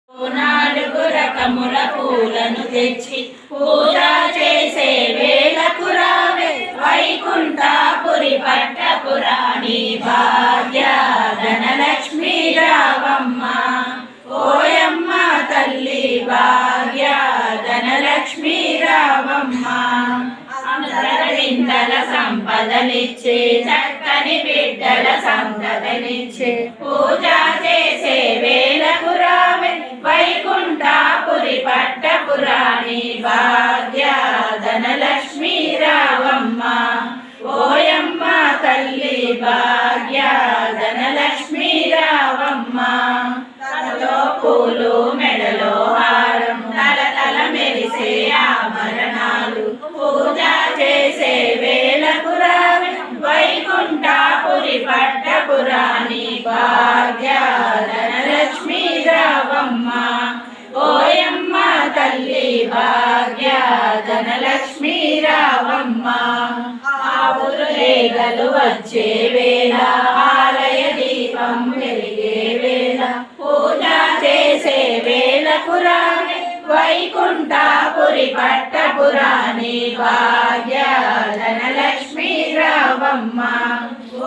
నాలుగు రకముల పూలను తెచ్చి పూజ చేసే వేళకు రావే వైకుంఠపురి పట్టపురాణి భాగ్య ధనలక్ష్మీ రావమ్మ. ఓయమ్మ తల్లి భాగ్య ధనలక్ష్మీ రావమ్మ. అందరిందల సంపదలిచ్చే చక్కని బిడ్డల సంపదలిచ్చే పూజ చేసే వేళకు రావే వైకుంఠపురి పట్టపురాణి భాగ్య ధనలక్ష్మీ రావమ్మ. ఓయమ్మ తల్లి భాగ్య ధనలక్ష్మీ రావమ్మ. తలలో పూలు మెడలో హారం తల మెరిసే ఆభరణాలు పూజ చేసే వేళకు రావే వైకుంఠపురి పట్టపురాణి భాగ్య ధనలక్ష్మీ రావమ్మ. ఓయమ్మ తల్లి భాగ్య ధనలక్ష్మీ రావమ్మ. ఆవులు లేగలు వచ్చే వేళ ఆలయ దీపం వెలిగే వేళ పూజ చేసే వేళకు రావే వైకుంఠపురి పట్టపురాణి భాగ్య ధనలక్ష్మీ రావమ్మ.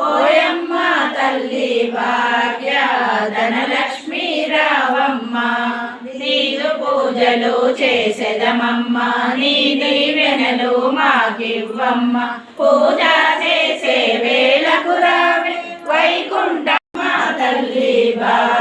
ఓయమ్మ తల్లి భాగ్య ధనలక్ష్మీ రావమ్మ. నీదు పూజలు చేసేదమమ్మ నీ దీవెనలు మాకివ్వమ్మ. పూజ చేసే వేళకు రావే వైకుంఠ తల్లి భాగ్య